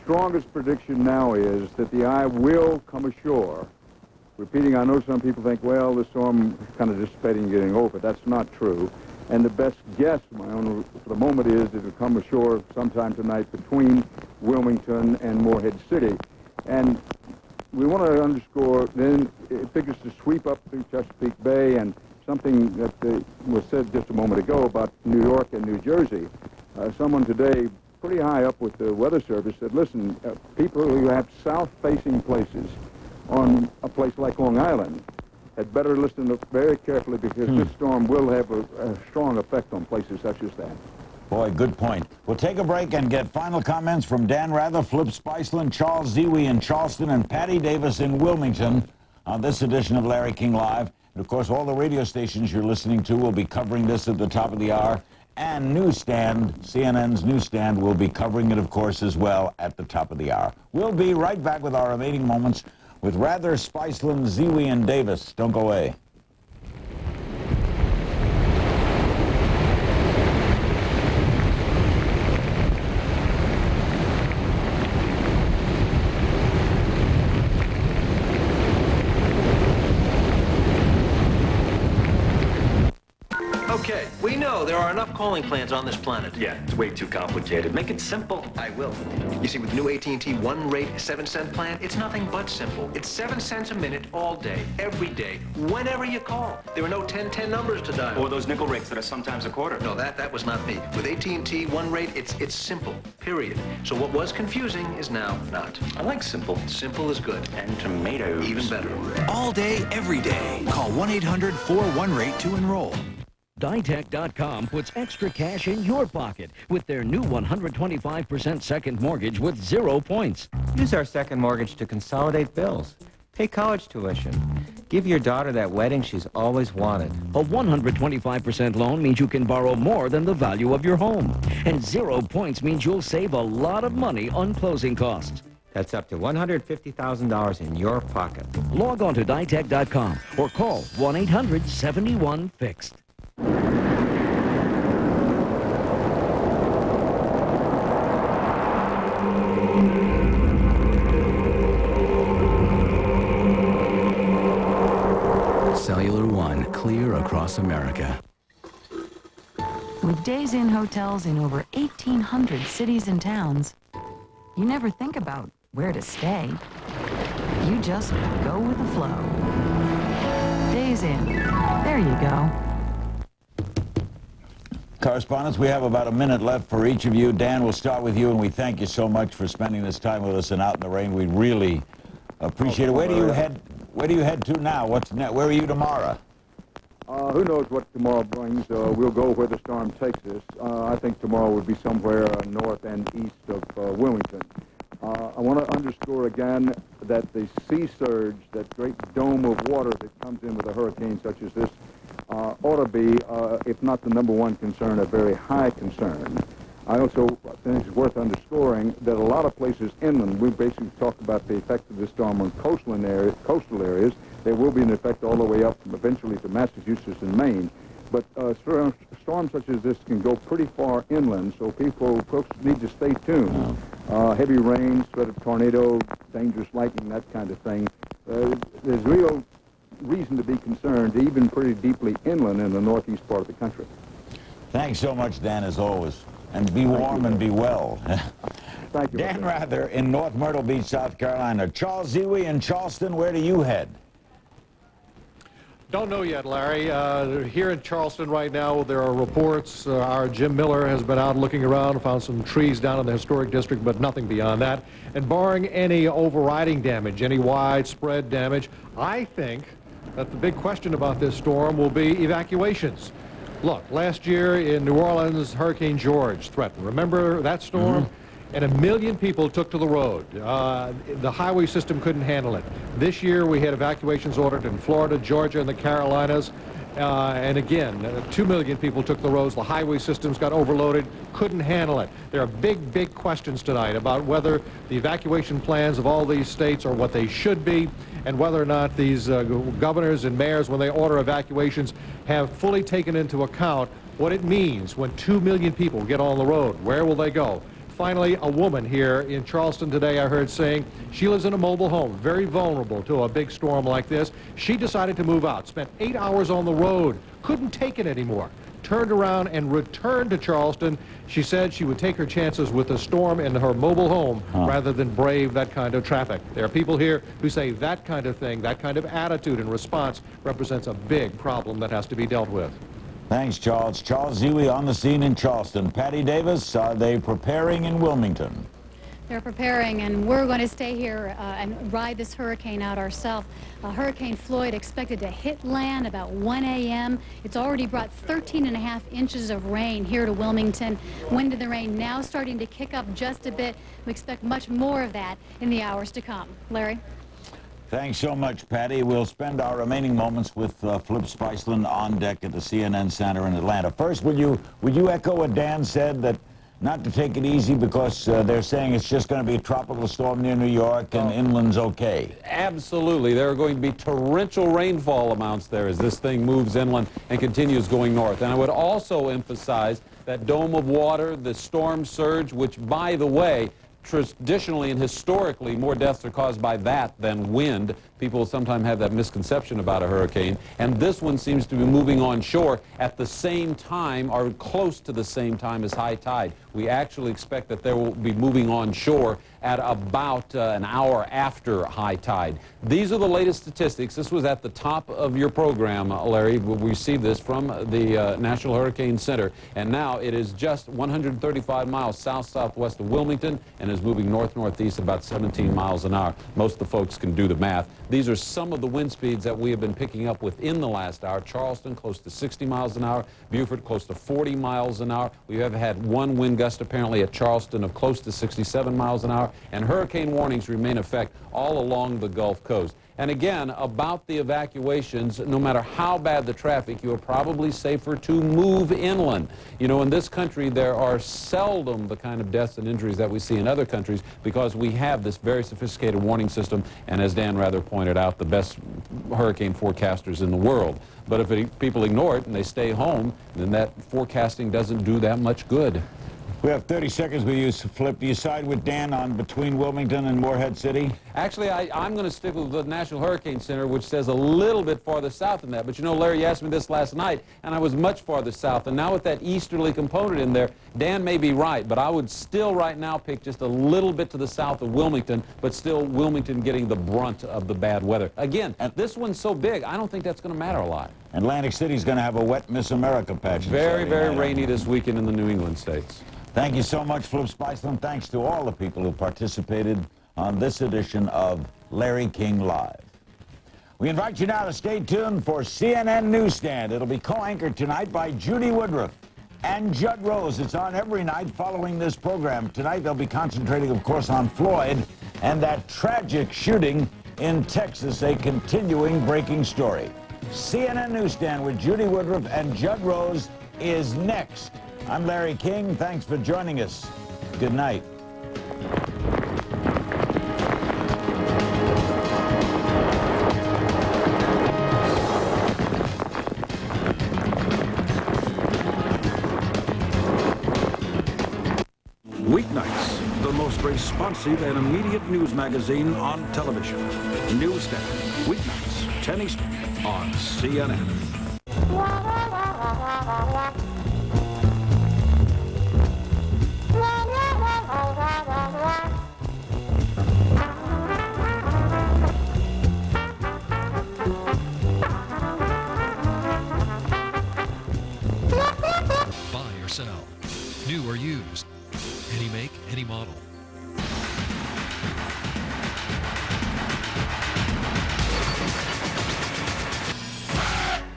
strongest prediction now is that the eye will come ashore repeating, I know some people think, well, the storm is kind of dissipating and getting over. That's not true. And the best guess, my own for the moment, is that it'll come ashore sometime tonight between Wilmington and Morehead City. And we want to underscore, then it figures to sweep up through Chesapeake Bay, and something that was said just a moment ago about New York and New Jersey. Someone today, pretty high up with the Weather Service, said, listen, people who have south-facing places on a place like Long Island had better listen very carefully, because this storm will have a strong effect on places such as that. Boy, good point. We'll take a break and get final comments from Dan Rather, Flip Spiceland, Charles Zewey in Charleston, and Patty Davis in Wilmington on this edition of Larry King Live. And, of course, all the radio stations you're listening to will be covering this at the top of the hour. And Newsstand, CNN's Newsstand, will be covering it, of course, as well at the top of the hour. We'll be right back with our remaining moments with Rather, Spiceland, Zewey, and Davis. Don't go away. Okay, we know there are enough calling plans on this planet. Yeah, it's way too complicated. Make it simple. I will. You see, with the new AT&T one-rate 7-cent plan, it's nothing but simple. It's 7 cents a minute all day, every day, whenever you call. There are no 10 numbers to dial. Or those nickel rates that are sometimes a quarter. No, that was not me. With AT&T one-rate, it's simple, period. So what was confusing is now not. I like simple. Simple is good. And tomatoes. Even better. All day, every day. Call 1-800-41-RATE to enroll. Ditech.com puts extra cash in your pocket with their new 125% second mortgage with 0 points. Use our second mortgage to consolidate bills. Pay college tuition. Give your daughter that wedding she's always wanted. A 125% loan means you can borrow more than the value of your home. And 0 points means you'll save a lot of money on closing costs. That's up to $150,000 in your pocket. Log on to Ditech.com or call 1-800-71-FIXED. Cellular One, clear across America. With Days Inn hotels in over 1,800 cities and towns, you never think about where to stay. You just go with the flow. Days Inn. There you go. Correspondents, we have about a minute left for each of you. Dan, we'll start with you, and we thank you so much for spending this time with us and out in the rain. We really appreciate it. Where do you head to now? What's next? Where are you tomorrow? Who knows what tomorrow brings. We'll go where the storm takes us. I think tomorrow would be somewhere north and east of Wilmington. I want to underscore again that the sea surge, that great dome of water that comes in with a hurricane such as this, ought to be, if not the number one concern, a very high concern. I also think it's worth underscoring that a lot of places inland, we basically talked about the effect of this storm on coastal areas. There will be an effect all the way up eventually to Massachusetts and Maine. But storms such as this can go pretty far inland, so folks need to stay tuned. Heavy rain, threat of tornado, dangerous lightning, that kind of thing. There's real reason to be concerned, even pretty deeply inland in the northeast part of the country. Thanks so much, Dan, as always. And be warm and be well. Thank you. Dan Rather in North Myrtle Beach, South Carolina. Charles Zewey in Charleston, where do you head? Don't know yet, Larry. Here in Charleston right now, there are reports. Our Jim Miller has been out looking around, found some trees down in the historic district, but nothing beyond that. And barring any overriding damage, any widespread damage, I think that the big question about this storm will be evacuations. Look, last year in New Orleans, Hurricane George threatened. Remember that storm? And 1 million people took to the road. The highway system couldn't handle it. This year we had evacuations ordered in Florida, Georgia, and the Carolinas. And again, 2 million people took the roads. The highway systems got overloaded, couldn't handle it. There are big questions tonight about whether the evacuation plans of all these states are what they should be, and whether or not these governors and mayors, when they order evacuations, have fully taken into account what it means when 2 million people get on the road. Where will they go? Finally, a woman here in Charleston today I heard saying she lives in a mobile home, very vulnerable to a big storm like this. She decided to move out, spent 8 hours on the road, couldn't take it anymore, turned around and returned to Charleston. She said she would take her chances with the storm in her mobile home rather than brave that kind of traffic. There are people here who say that kind of thing, that kind of attitude and response represents a big problem that has to be dealt with. Thanks, Charles. Charles Ziwi on the scene in Charleston. Patty Davis, are they preparing in Wilmington? They're preparing, and we're going to stay here and ride this hurricane out ourselves. Hurricane Floyd expected to hit land about 1 a.m. It's already brought 13.5 inches of rain here to Wilmington. Wind of the rain now starting to kick up just a bit. We expect much more of that in the hours to come. Larry? Thanks so much, Patty. We'll spend our remaining moments with Flip Spiceland on deck at the CNN Center in Atlanta. First, would you echo what Dan said, that not to take it easy because they're saying it's just going to be a tropical storm near New York and inland's okay? Absolutely. There are going to be torrential rainfall amounts there as this thing moves inland and continues going north. And I would also emphasize that dome of water, the storm surge, which, by the way, traditionally and historically, more deaths are caused by that than wind. People sometimes have that misconception about a hurricane. And this one seems to be moving on shore at the same time, or close to the same time as high tide. We actually expect that they will be moving on shore at about an hour after high tide. These are the latest statistics. This was at the top of your program, Larry. We received this from the National Hurricane Center. And now it is just 135 miles south-southwest of Wilmington and is moving north-northeast about 17 miles an hour. Most of the folks can do the math. These are some of the wind speeds that we have been picking up within the last hour. Charleston, close to 60 miles an hour. Beaufort, close to 40 miles an hour. We have had one wind gust apparently at Charleston of close to 67 miles an hour. And hurricane warnings remain in effect all along the Gulf Coast. And again, about the evacuations, no matter how bad the traffic, you are probably safer to move inland. You know, in this country, there are seldom the kind of deaths and injuries that we see in other countries because we have this very sophisticated warning system, and as Dan rather pointed out, the best hurricane forecasters in the world. But if people ignore it and they stay home, then that forecasting doesn't do that much good. We have 30 seconds with you, Flip. Do you side with Dan on between Wilmington and Morehead City? Actually, I'm going to stick with the National Hurricane Center, which says a little bit farther south than that. But you know, Larry, you asked me this last night, and I was much farther south. And now with that easterly component in there, Dan may be right, but I would still right now pick just a little bit to the south of Wilmington, but still Wilmington getting the brunt of the bad weather. Again, this one's so big, I don't think that's going to matter a lot. Atlantic City's going to have a wet Miss America patch. Very, very rainy this weekend in the New England states. Thank you so much, Flip Spiceland. Thanks to all the people who participated on this edition of Larry King Live. We invite you now to stay tuned for CNN Newsstand. It'll be co-anchored tonight by Judy Woodruff and Judd Rose. It's on every night following this program. Tonight they'll be concentrating, of course, on Floyd and that tragic shooting in Texas, a continuing breaking story. CNN Newsstand with Judy Woodruff and Judd Rose is next. I'm Larry King. Thanks for joining us. Good night. Weeknights, the most responsive and immediate news magazine on television. Newsstand, weeknights, 10 Eastern on CNN. Buy or sell, new or used, any make, any model.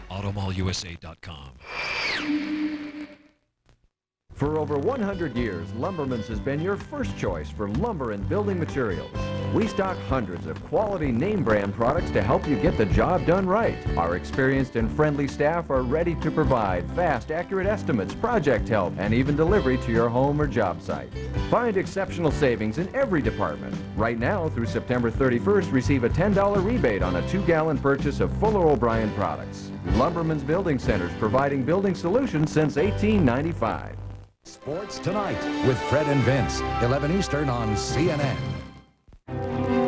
AutomallUSA.com. For over 100 years, Lumberman's has been your first choice for lumber and building materials. We stock hundreds of quality name brand products to help you get the job done right. Our experienced and friendly staff are ready to provide fast, accurate estimates, project help, and even delivery to your home or job site. Find exceptional savings in every department. Right now, through September 31st, receive a $10 rebate on a 2-gallon purchase of Fuller O'Brien products. Lumberman's Building Centers, providing building solutions since 1895. Sports Tonight with Fred and Vince, 11 Eastern on CNN.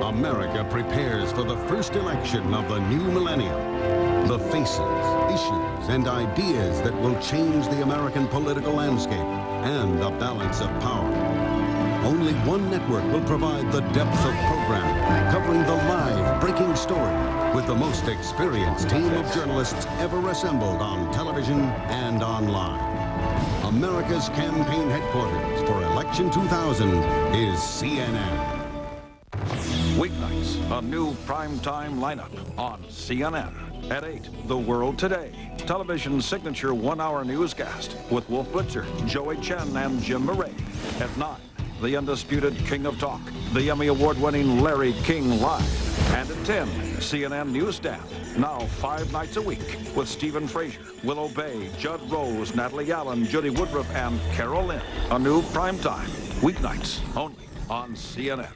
America prepares for the first election of the new millennium. The faces, issues, and ideas that will change the American political landscape and the balance of power. Only one network will provide the depth of programming, covering the live breaking story with the most experienced team of journalists ever assembled on television and online. America's campaign headquarters for Election 2000 is CNN. Weeknights, a new primetime lineup on CNN. At 8, The World Today, television's signature one-hour newscast with Wolf Blitzer, Joey Chen, and Jim Murray. At 9, the undisputed king of talk, the Emmy Award-winning Larry King Live. And at 10, CNN Newsstand, now 5 nights a week with Stephen Frazier, Willow Bay, Judd Rose, Natalie Allen, Judy Woodruff, and Carol Lynn. A new primetime, weeknights only on CNN.